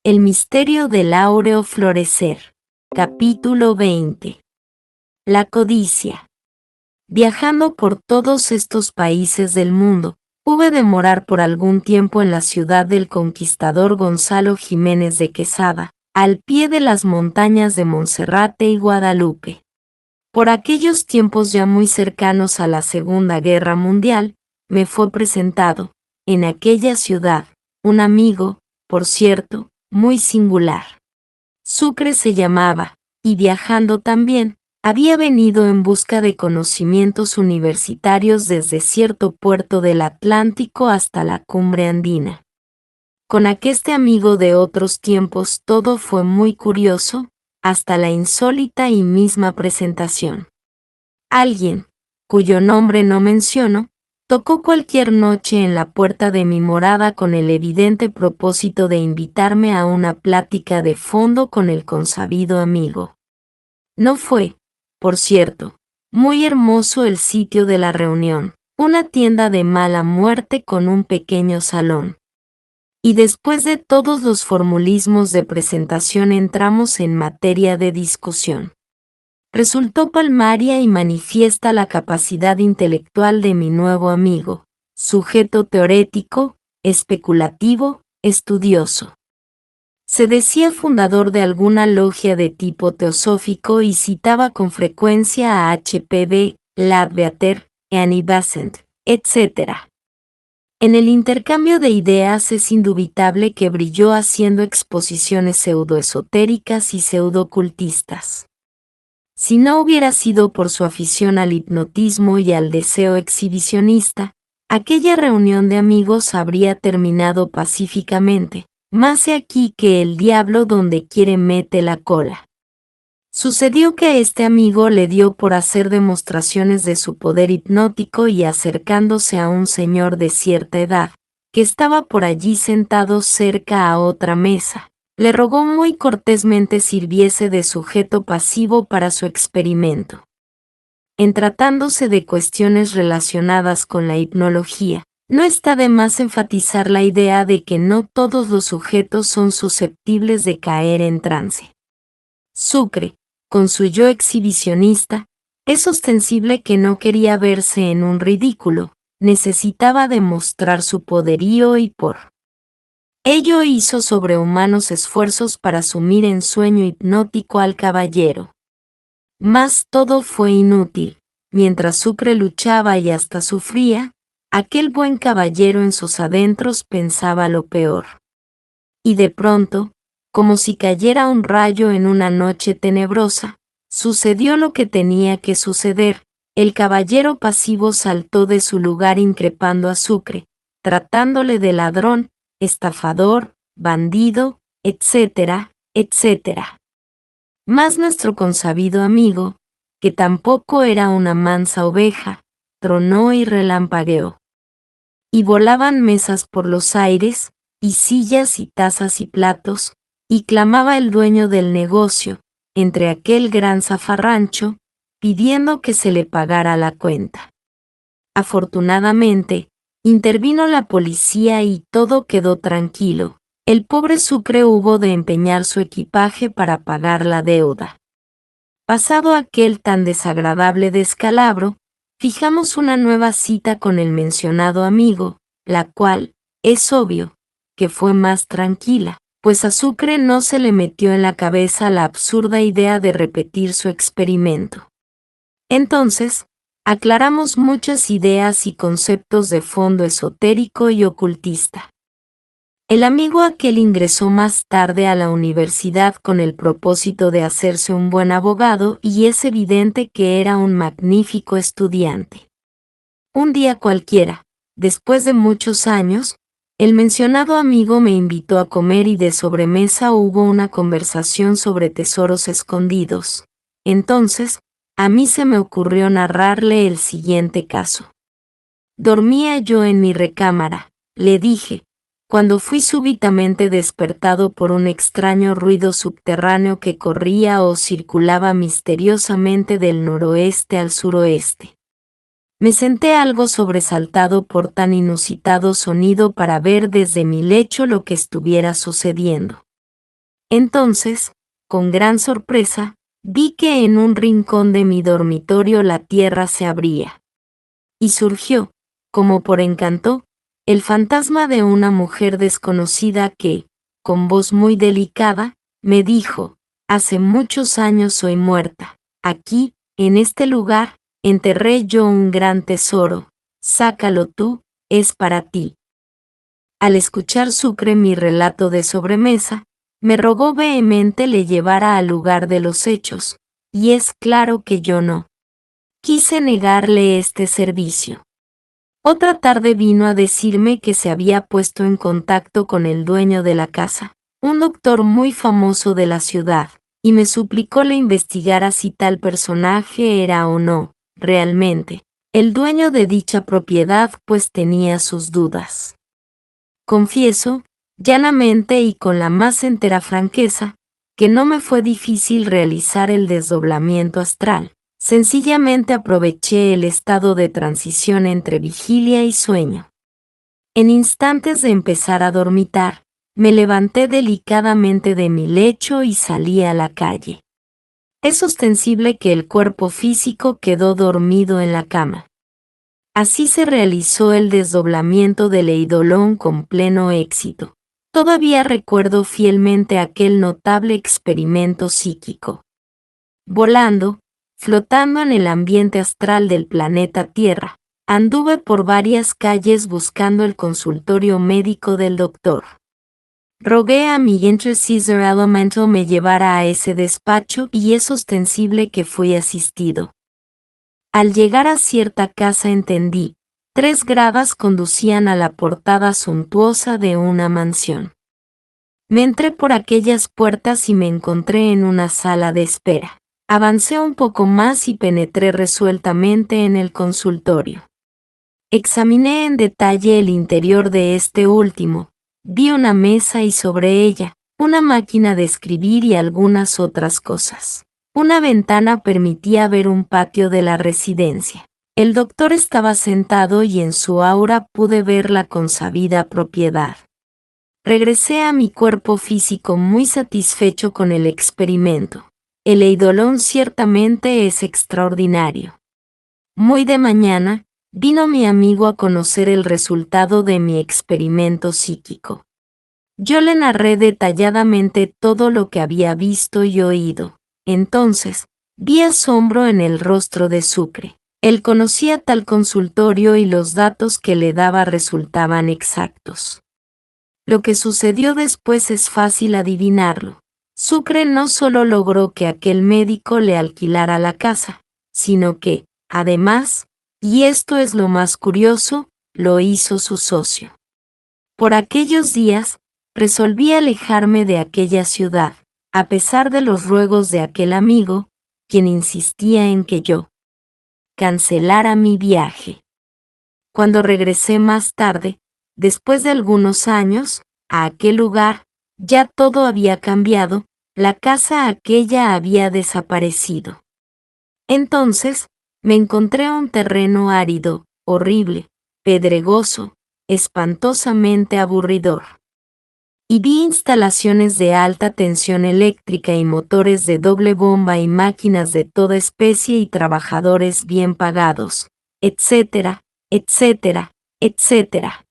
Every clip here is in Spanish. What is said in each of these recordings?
El misterio del áureo florecer. Capítulo 20. La codicia. Viajando por todos estos países del mundo, hube de morar por algún tiempo en la ciudad del conquistador Gonzalo Jiménez de Quesada, al pie de las montañas de Monserrate y Guadalupe. Por aquellos tiempos ya muy cercanos a la Segunda Guerra Mundial, me fue presentado, en aquella ciudad, un amigo, por cierto, muy singular. Sucre se llamaba, y viajando también, había venido en busca de conocimientos universitarios desde cierto puerto del Atlántico hasta la cumbre andina. Con aqueste amigo de otros tiempos todo fue muy curioso, hasta la insólita y misma presentación. Alguien, cuyo nombre no menciono, tocó cualquier noche en la puerta de mi morada con el evidente propósito de invitarme a una plática de fondo con el consabido amigo. No fue, por cierto, muy hermoso el sitio de la reunión, una tienda de mala muerte con un pequeño salón. Y después de todos los formulismos de presentación entramos en materia de discusión. Resultó palmaria y manifiesta la capacidad intelectual de mi nuevo amigo, sujeto teorético, especulativo, estudioso. Se decía fundador de alguna logia de tipo teosófico y citaba con frecuencia a H.P.B., Leadbeater, Annie Besant, etc. En el intercambio de ideas es indubitable que brilló haciendo exposiciones pseudoesotéricas y pseudocultistas. Si no hubiera sido por su afición al hipnotismo y al deseo exhibicionista, aquella reunión de amigos habría terminado pacíficamente, más he aquí que el diablo donde quiere mete la cola. Sucedió que este amigo le dio por hacer demostraciones de su poder hipnótico y acercándose a un señor de cierta edad, que estaba por allí sentado cerca a otra mesa, le rogó muy cortésmente sirviese de sujeto pasivo para su experimento. En tratándose de cuestiones relacionadas con la hipnología, no está de más enfatizar la idea de que no todos los sujetos son susceptibles de caer en trance. Sucre, con su yo exhibicionista, es ostensible que no quería verse en un ridículo, necesitaba demostrar su poderío y por ello hizo sobrehumanos esfuerzos para sumir en sueño hipnótico al caballero. Mas todo fue inútil. Mientras Sucre luchaba y hasta sufría, aquel buen caballero en sus adentros pensaba lo peor. Y de pronto, como si cayera un rayo en una noche tenebrosa, sucedió lo que tenía que suceder. El caballero pasivo saltó de su lugar increpando a Sucre, tratándole de ladrón, estafador, bandido, etcétera, etcétera. Mas nuestro consabido amigo, que tampoco era una mansa oveja, tronó y relampagueó. Y volaban mesas por los aires, y sillas y tazas y platos, y clamaba el dueño del negocio, entre aquel gran zafarrancho, pidiendo que se le pagara la cuenta. Afortunadamente, intervino la policía y todo quedó tranquilo. El pobre Sucre hubo de empeñar su equipaje para pagar la deuda. Pasado aquel tan desagradable descalabro, fijamos una nueva cita con el mencionado amigo, la cual, es obvio, que fue más tranquila, pues a Sucre no se le metió en la cabeza la absurda idea de repetir su experimento. Entonces, aclaramos muchas ideas y conceptos de fondo esotérico y ocultista. El amigo aquel ingresó más tarde a la universidad con el propósito de hacerse un buen abogado y es evidente que era un magnífico estudiante. Un día cualquiera, después de muchos años, el mencionado amigo me invitó a comer y de sobremesa hubo una conversación sobre tesoros escondidos. Entonces, a mí se me ocurrió narrarle el siguiente caso. Dormía yo en mi recámara, le dije, cuando fui súbitamente despertado por un extraño ruido subterráneo que corría o circulaba misteriosamente del noroeste al suroeste. Me senté algo sobresaltado por tan inusitado sonido para ver desde mi lecho lo que estuviera sucediendo. Entonces, con gran sorpresa, vi que en un rincón de mi dormitorio la tierra se abría. Y surgió, como por encanto, el fantasma de una mujer desconocida que, con voz muy delicada, me dijo: hace muchos años soy muerta. Aquí, en este lugar, enterré yo un gran tesoro. Sácalo tú, es para ti. Al escuchar Sucre mi relato de sobremesa, me rogó vehemente le llevara al lugar de los hechos, y es claro que yo no quise negarle este servicio. Otra tarde vino a decirme que se había puesto en contacto con el dueño de la casa, un doctor muy famoso de la ciudad, y me suplicó le investigara si tal personaje era o no, realmente, el dueño de dicha propiedad, pues tenía sus dudas. Confieso, llanamente y con la más entera franqueza, que no me fue difícil realizar el desdoblamiento astral. Sencillamente aproveché el estado de transición entre vigilia y sueño. En instantes de empezar a dormitar, me levanté delicadamente de mi lecho y salí a la calle. Es ostensible que el cuerpo físico quedó dormido en la cama. Así se realizó el desdoblamiento del eidolon con pleno éxito. Todavía recuerdo fielmente aquel notable experimento psíquico. Volando, flotando en el ambiente astral del planeta Tierra, anduve por varias calles buscando el consultorio médico del doctor. Rogué a mi Intercessor Elemental me llevara a ese despacho y es ostensible que fui asistido. Al llegar a cierta casa entendí, 3 gradas conducían a la portada suntuosa de una mansión. Me entré por aquellas puertas y me encontré en una sala de espera. Avancé un poco más y penetré resueltamente en el consultorio. Examiné en detalle el interior de este último. Vi una mesa y sobre ella, una máquina de escribir y algunas otras cosas. Una ventana permitía ver un patio de la residencia. El doctor estaba sentado y en su aura pude ver la consabida propiedad. Regresé a mi cuerpo físico muy satisfecho con el experimento. El eidolon ciertamente es extraordinario. Muy de mañana, vino mi amigo a conocer el resultado de mi experimento psíquico. Yo le narré detalladamente todo lo que había visto y oído. Entonces, vi asombro en el rostro de Sucre. Él conocía tal consultorio y los datos que le daba resultaban exactos. Lo que sucedió después es fácil adivinarlo. Sucre no solo logró que aquel médico le alquilara la casa, sino que, además, y esto es lo más curioso, lo hizo su socio. Por aquellos días, resolví alejarme de aquella ciudad, a pesar de los ruegos de aquel amigo, quien insistía en que yo cancelara mi viaje. Cuando regresé más tarde, después de algunos años, a aquel lugar, ya todo había cambiado, la casa aquella había desaparecido. Entonces, me encontré un terreno árido, horrible, pedregoso, espantosamente aburridor. Y vi instalaciones de alta tensión eléctrica y motores de doble bomba y máquinas de toda especie y trabajadores bien pagados, etcétera, etcétera, etcétera.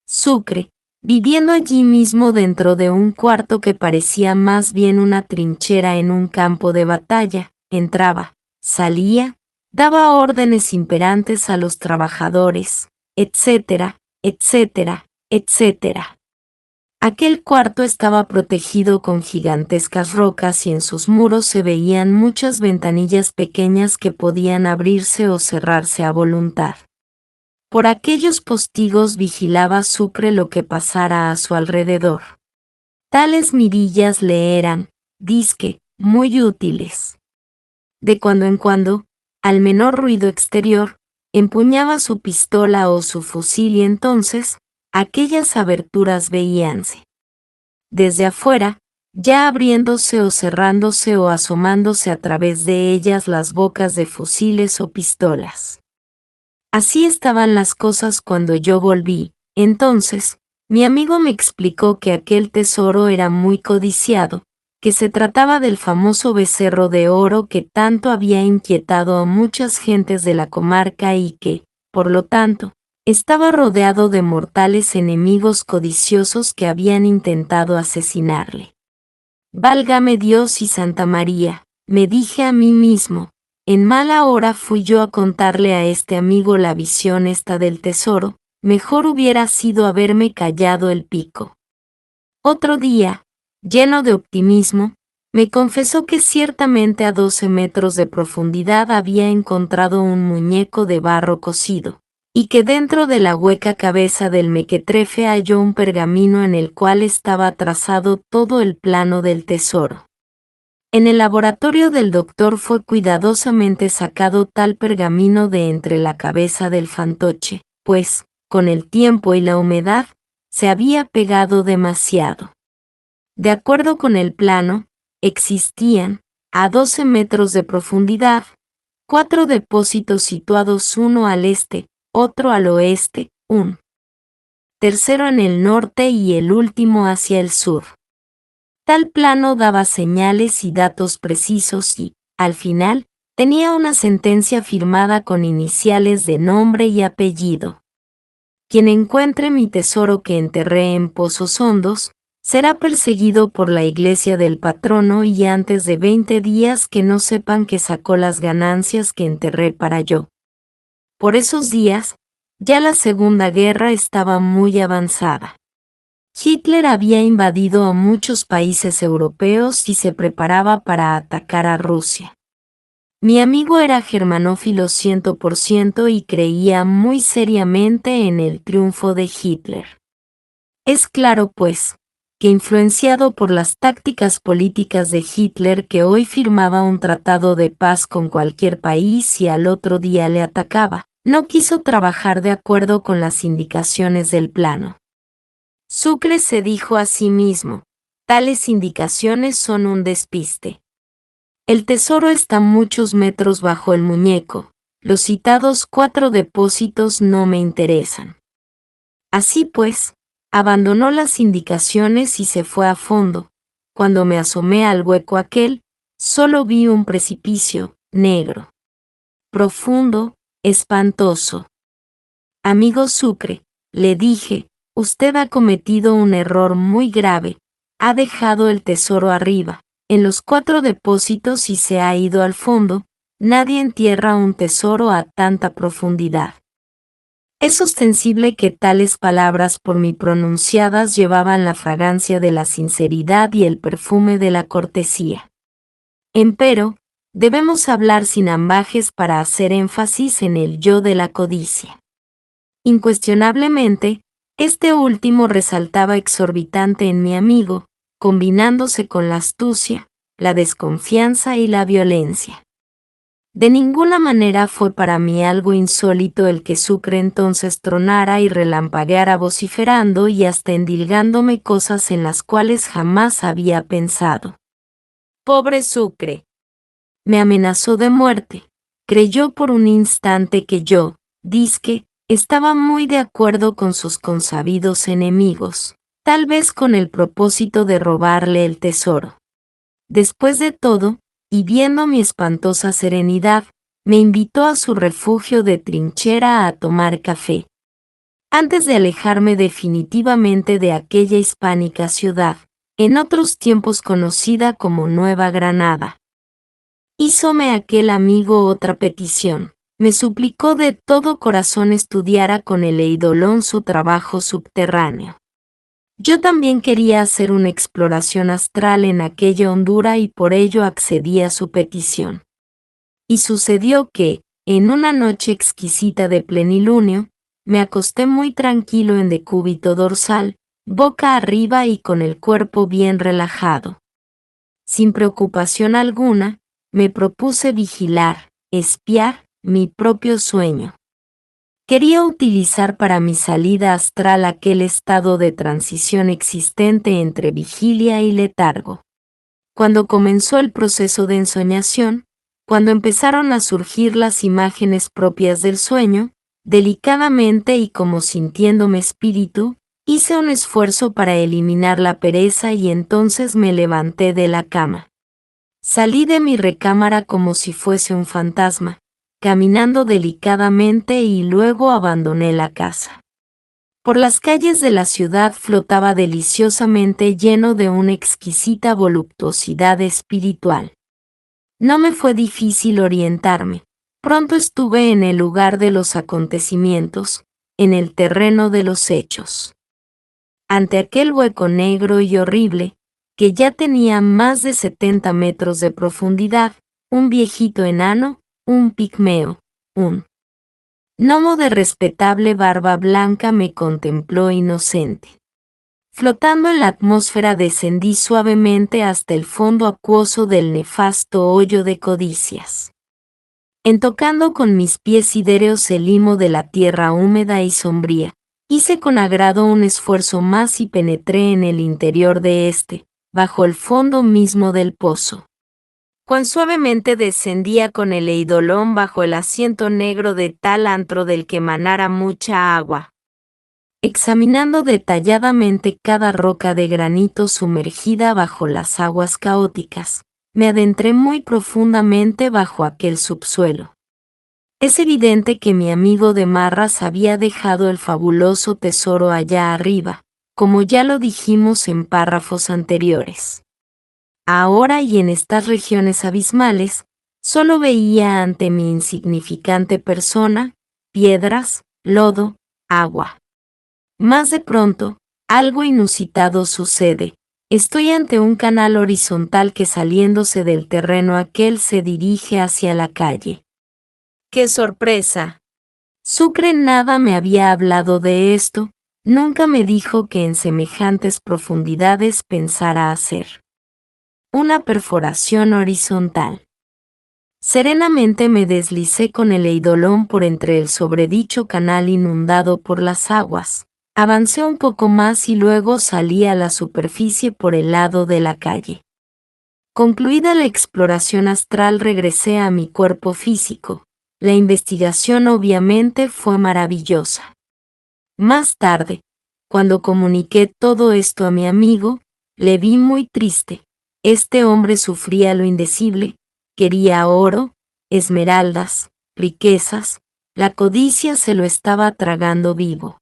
Sucre, viviendo allí mismo dentro de un cuarto que parecía más bien una trinchera en un campo de batalla, entraba, salía, daba órdenes imperantes a los trabajadores, etcétera, etcétera, etcétera. Aquel cuarto estaba protegido con gigantescas rocas y en sus muros se veían muchas ventanillas pequeñas que podían abrirse o cerrarse a voluntad. Por aquellos postigos vigilaba Sucre lo que pasara a su alrededor. Tales mirillas le eran, dizque, muy útiles. De cuando en cuando, al menor ruido exterior, empuñaba su pistola o su fusil y entonces, aquellas aberturas veíanse. Desde afuera, ya abriéndose o cerrándose o asomándose a través de ellas las bocas de fusiles o pistolas. Así estaban las cosas cuando yo volví. Entonces, Mi amigo me explicó que aquel tesoro era muy codiciado, que se trataba del famoso becerro de oro que tanto había inquietado a muchas gentes de la comarca y que, por lo tanto, estaba rodeado de mortales enemigos codiciosos que habían intentado asesinarle. Válgame Dios y Santa María, me dije a mí mismo, en mala hora fui yo a contarle a este amigo la visión esta del tesoro, mejor hubiera sido haberme callado el pico. Otro día, lleno de optimismo, me confesó que ciertamente a 12 metros de profundidad había encontrado un muñeco de barro cocido, y que dentro de la hueca cabeza del mequetrefe halló un pergamino en el cual estaba trazado todo el plano del tesoro. En el laboratorio del doctor fue cuidadosamente sacado tal pergamino de entre la cabeza del fantoche, pues, con el tiempo y la humedad, se había pegado demasiado. De acuerdo con el plano, existían, a 12 metros de profundidad, 4 depósitos situados uno al este, otro al oeste, un tercero en el norte y el último hacia el sur. Tal plano daba señales y datos precisos y, al final, tenía una sentencia firmada con iniciales de nombre y apellido. Quien encuentre mi tesoro que enterré en pozos hondos, será perseguido por la iglesia del patrono y antes de 20 días que no sepan que sacó las ganancias que enterré para yo. Por esos días, ya la Segunda Guerra estaba muy avanzada. Hitler había invadido a muchos países europeos y se preparaba para atacar a Rusia. Mi amigo era germanófilo 100% y creía muy seriamente en el triunfo de Hitler. Es claro, pues, que influenciado por las tácticas políticas de Hitler que hoy firmaba un tratado de paz con cualquier país y al otro día le atacaba, no quiso trabajar de acuerdo con las indicaciones del plano. Sucre se dijo a sí mismo, tales indicaciones son un despiste. El tesoro está muchos metros bajo el muñeco, los citados 4 depósitos no me interesan. Así pues, abandonó las indicaciones y se fue a fondo. Cuando me asomé al hueco aquel, solo vi un precipicio, negro, profundo, espantoso. Amigo Sucre, le dije, usted ha cometido un error muy grave, ha dejado el tesoro arriba, en los 4 depósitos y se ha ido al fondo, nadie entierra un tesoro a tanta profundidad. Es ostensible que tales palabras por mí pronunciadas llevaban la fragancia de la sinceridad y el perfume de la cortesía. Empero, debemos hablar sin ambajes para hacer énfasis en el yo de la codicia. Incuestionablemente, este último resaltaba exorbitante en mi amigo, combinándose con la astucia, la desconfianza y la violencia. De ninguna manera fue para mí algo insólito el que Sucre entonces tronara y relampagueara vociferando y hasta endilgándome cosas en las cuales jamás había pensado. Pobre Sucre. Me amenazó de muerte. Creyó por un instante que yo, dizque, estaba muy de acuerdo con sus consabidos enemigos, tal vez con el propósito de robarle el tesoro. Después de todo, y viendo mi espantosa serenidad, me invitó a su refugio de trinchera a tomar café. Antes de alejarme definitivamente de aquella hispánica ciudad, en otros tiempos conocida como Nueva Granada, hízome aquel amigo otra petición. Me suplicó de todo corazón estudiara con el eidolón su trabajo subterráneo. Yo también quería hacer una exploración astral en aquella hondura y por ello accedí a su petición. Y sucedió que, en una noche exquisita de plenilunio, me acosté muy tranquilo en decúbito dorsal, boca arriba y con el cuerpo bien relajado. Sin preocupación alguna, me propuse vigilar, espiar, mi propio sueño. Quería utilizar para mi salida astral aquel estado de transición existente entre vigilia y letargo. Cuando comenzó el proceso de ensoñación, cuando empezaron a surgir las imágenes propias del sueño, delicadamente y como sintiéndome espíritu, Hice un esfuerzo para eliminar la pereza y entonces me levanté de la cama. Salí de mi recámara como si fuese un fantasma, caminando delicadamente y luego abandoné la casa. Por las calles de la ciudad flotaba deliciosamente lleno de una exquisita voluptuosidad espiritual. No me fue difícil orientarme. Pronto estuve en el lugar de los acontecimientos, en el terreno de los hechos. Ante aquel hueco negro y horrible, que ya tenía más de 70 metros de profundidad, un viejito enano, un pigmeo, un gnomo de respetable barba blanca me contempló inocente. Flotando en la atmósfera descendí suavemente hasta el fondo acuoso del nefasto hoyo de codicias. En tocando con mis pies sidéreos el limo de la tierra húmeda y sombría, hice con agrado un esfuerzo más y penetré en el interior de este, bajo el fondo mismo del pozo. Cuán suavemente descendía con el eidolón bajo el asiento negro de tal antro del que manara mucha agua. Examinando detalladamente cada roca de granito sumergida bajo las aguas caóticas, me adentré muy profundamente bajo aquel subsuelo. Es evidente que mi amigo de Marras había dejado el fabuloso tesoro allá arriba, como ya lo dijimos en párrafos anteriores. Ahora y en estas regiones abismales, solo veía ante mi insignificante persona, piedras, lodo, agua. Más de pronto, algo inusitado sucede. Estoy ante un canal horizontal que saliéndose del terreno aquel se dirige hacia la calle. ¡Qué sorpresa! Sucre nada me había hablado de esto, nunca me dijo que en semejantes profundidades pensara hacer una perforación horizontal. Serenamente me deslicé con el eidolón por entre el sobredicho canal inundado por las aguas. Avancé un poco más y luego salí a la superficie por el lado de la calle. Concluida la exploración astral regresé a mi cuerpo físico. La investigación obviamente fue maravillosa. Más tarde, cuando comuniqué todo esto a mi amigo, le vi muy triste. Este hombre sufría lo indecible, quería oro, esmeraldas, riquezas, la codicia se lo estaba tragando vivo.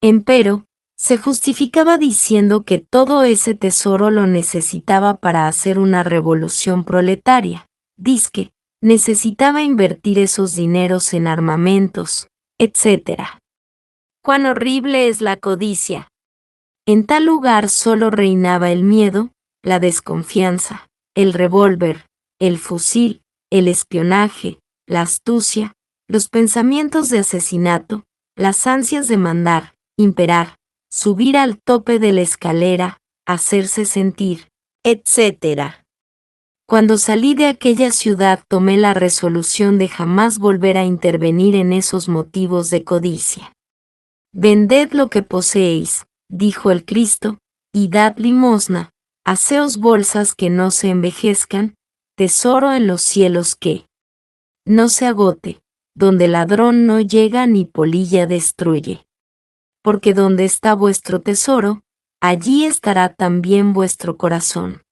Empero, se justificaba diciendo que todo ese tesoro lo necesitaba para hacer una revolución proletaria. Dizque, necesitaba invertir esos dineros en armamentos, etc. ¡Cuán horrible es la codicia! En tal lugar solo reinaba el miedo, la desconfianza, el revólver, el fusil, el espionaje, la astucia, los pensamientos de asesinato, las ansias de mandar, imperar, subir al tope de la escalera, hacerse sentir, etc. Cuando salí de aquella ciudad tomé la resolución de jamás volver a intervenir en esos motivos de codicia. Vended lo que poseéis, dijo el Cristo, y dad limosna, haceos bolsas que no se envejezcan, tesoro en los cielos que no se agote, donde ladrón no llega ni polilla destruye. Porque donde está vuestro tesoro, allí estará también vuestro corazón.